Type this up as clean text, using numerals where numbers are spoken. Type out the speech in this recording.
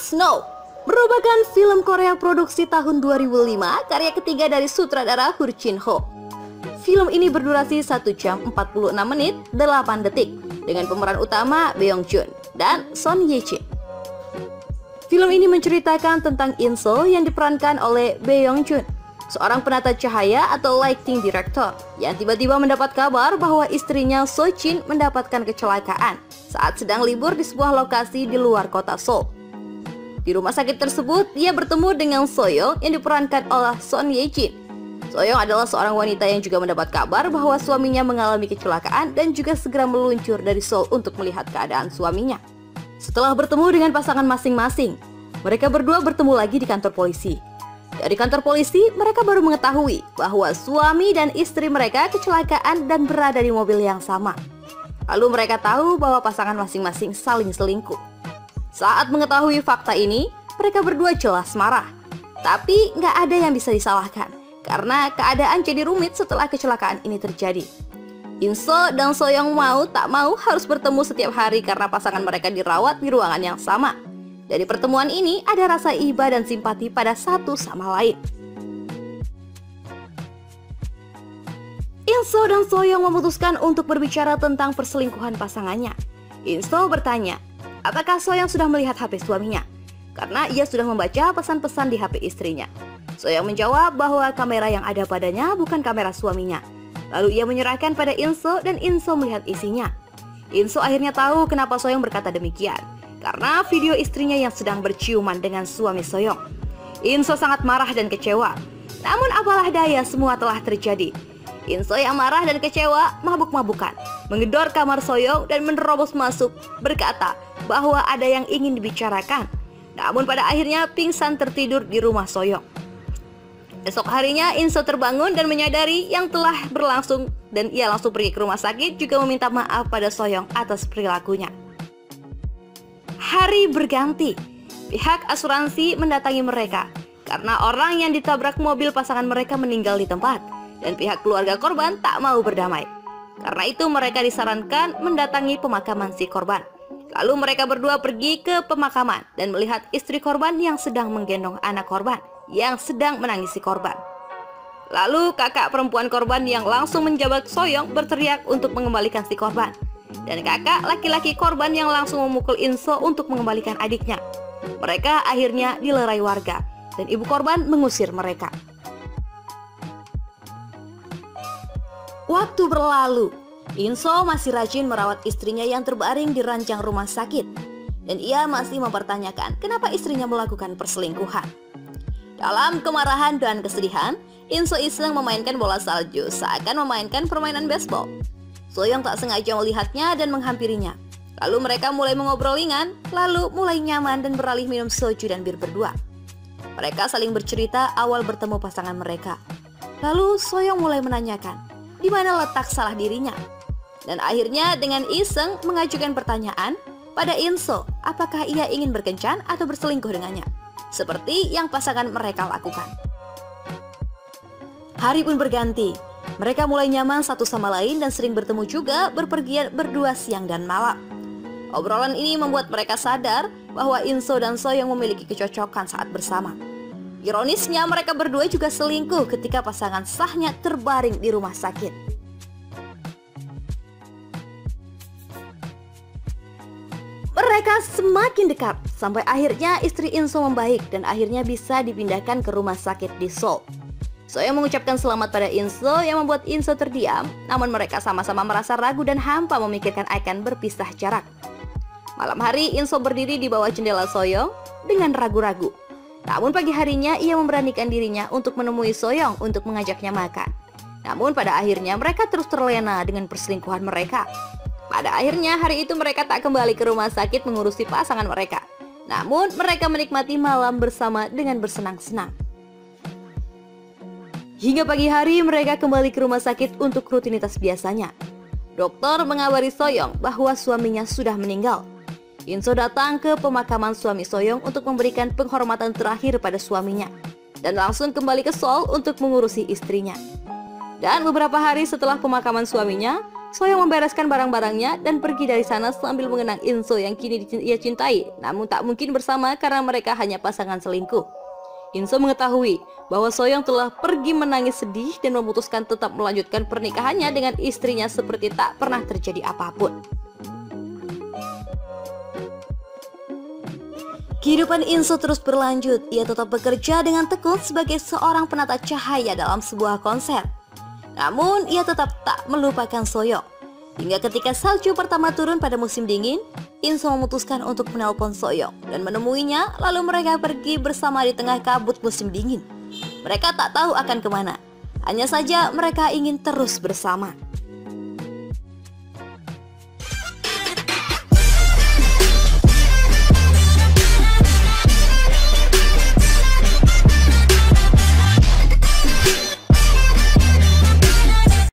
Snow merupakan film Korea produksi tahun 2005, karya ketiga dari sutradara Hur Jin-ho. Film ini berdurasi 1 jam 46 menit 8 detik dengan pemeran utama Beong Joon dan Son Ye Jin. Film ini menceritakan tentang In-so yang diperankan oleh Beong Joon, seorang penata cahaya atau lighting director yang tiba-tiba mendapat kabar bahwa istrinya So Jin mendapatkan kecelakaan saat sedang libur di sebuah lokasi di luar kota Seoul. Di rumah sakit tersebut, dia bertemu dengan So-young yang diperankan oleh Son Ye Jin. So-young adalah seorang wanita yang juga mendapat kabar bahwa suaminya mengalami kecelakaan dan juga segera meluncur dari Seoul untuk melihat keadaan suaminya. Setelah bertemu dengan pasangan masing-masing, mereka berdua bertemu lagi di kantor polisi. Dari kantor polisi, mereka baru mengetahui bahwa suami dan istri mereka kecelakaan dan berada di mobil yang sama. Lalu mereka tahu bahwa pasangan masing-masing saling selingkuh. Saat mengetahui fakta ini, mereka berdua jelas marah. Tapi nggak ada yang bisa disalahkan, karena keadaan jadi rumit setelah kecelakaan ini terjadi. In-so dan So-young mau tak mau harus bertemu setiap hari karena pasangan mereka dirawat di ruangan yang sama. Dari pertemuan ini ada rasa iba dan simpati pada satu sama lain. In-so dan So-young memutuskan untuk berbicara tentang perselingkuhan pasangannya. In-so bertanya, apakah So-young sudah melihat HP suaminya? Karena ia sudah membaca pesan-pesan di HP istrinya. So-young menjawab bahwa kamera yang ada padanya bukan kamera suaminya. Lalu ia menyerahkan pada In-so dan In-so melihat isinya. In-so akhirnya tahu kenapa So-young berkata demikian, karena video istrinya yang sedang berciuman dengan suami So-young. In-so sangat marah dan kecewa. Namun apalah daya, semua telah terjadi. In-so yang marah dan kecewa mabuk-mabukan, menggedor kamar So-young dan menerobos masuk, berkata bahwa ada yang ingin dibicarakan. Namun pada akhirnya pingsan tertidur di rumah So-young. Esok harinya In-so terbangun dan menyadari yang telah berlangsung, dan ia langsung pergi ke rumah sakit juga meminta maaf pada So-young atas perilakunya. Hari berganti, pihak asuransi mendatangi mereka karena orang yang ditabrak mobil pasangan mereka meninggal di tempat, dan pihak keluarga korban tak mau berdamai. Karena itu mereka disarankan mendatangi pemakaman si korban. Lalu mereka berdua pergi ke pemakaman dan melihat istri korban yang sedang menggendong anak korban yang sedang menangisi korban. Lalu kakak perempuan korban yang langsung menjabat So-young berteriak untuk mengembalikan si korban. Dan kakak laki-laki korban yang langsung memukul In-so untuk mengembalikan adiknya. Mereka akhirnya dilerai warga dan ibu korban mengusir mereka. Waktu berlalu, In-so masih rajin merawat istrinya yang terbaring di ranjang rumah sakit. Dan ia masih mempertanyakan kenapa istrinya melakukan perselingkuhan. Dalam kemarahan dan kesedihan, In-so iseng memainkan bola salju seakan memainkan permainan baseball. So-young tak sengaja melihatnya dan menghampirinya. Lalu mereka mulai mengobrol ringan, lalu mulai nyaman dan beralih minum soju dan bir berdua. Mereka saling bercerita awal bertemu pasangan mereka. Lalu So-young mulai menanyakan, di mana letak salah dirinya. Dan akhirnya dengan iseng mengajukan pertanyaan pada In-so, apakah ia ingin berkencan atau berselingkuh dengannya, seperti yang pasangan mereka lakukan. Hari pun berganti. Mereka mulai nyaman satu sama lain dan sering bertemu juga berpergian berdua siang dan malam. Obrolan ini membuat mereka sadar bahwa In-so dan So-young memiliki kecocokan saat bersama. Ironisnya mereka berdua juga selingkuh ketika pasangan sahnya terbaring di rumah sakit. Mereka semakin dekat sampai akhirnya istri In-so membaik dan akhirnya bisa dipindahkan ke rumah sakit di Seoul. So-young mengucapkan selamat pada In-so yang membuat In-so terdiam, namun mereka sama-sama merasa ragu dan hampa memikirkan akan berpisah jarak. Malam hari, In-so berdiri di bawah jendela So-young dengan ragu-ragu. Namun pagi harinya ia memberanikan dirinya untuk menemui So-young untuk mengajaknya makan. Namun pada akhirnya mereka terus terlena dengan perselingkuhan mereka. Pada akhirnya hari itu mereka tak kembali ke rumah sakit mengurusi pasangan mereka. Namun mereka menikmati malam bersama dengan bersenang-senang. Hingga pagi hari mereka kembali ke rumah sakit untuk rutinitas biasanya. Dokter mengabari So-young bahwa suaminya sudah meninggal. In-so datang ke pemakaman suami So-young untuk memberikan penghormatan terakhir pada suaminya dan langsung kembali ke Seoul untuk mengurusi istrinya. Dan beberapa hari setelah pemakaman suaminya, Soyoung membereskan barang-barangnya dan pergi dari sana sambil mengenang In-soo yang kini ia cintai, namun tak mungkin bersama karena mereka hanya pasangan selingkuh. In-soo mengetahui bahwa Soyoung telah pergi menangis sedih dan memutuskan tetap melanjutkan pernikahannya dengan istrinya seperti tak pernah terjadi apapun. Kehidupan In-soo terus berlanjut. Ia tetap bekerja dengan tekun sebagai seorang penata cahaya dalam sebuah konser. Namun, ia tetap tak melupakan Soyoung. Hingga ketika salju pertama turun pada musim dingin, In-soo memutuskan untuk menelpon Soyoung dan menemuinya, lalu mereka pergi bersama di tengah kabut musim dingin. Mereka tak tahu akan kemana, hanya saja mereka ingin terus bersama.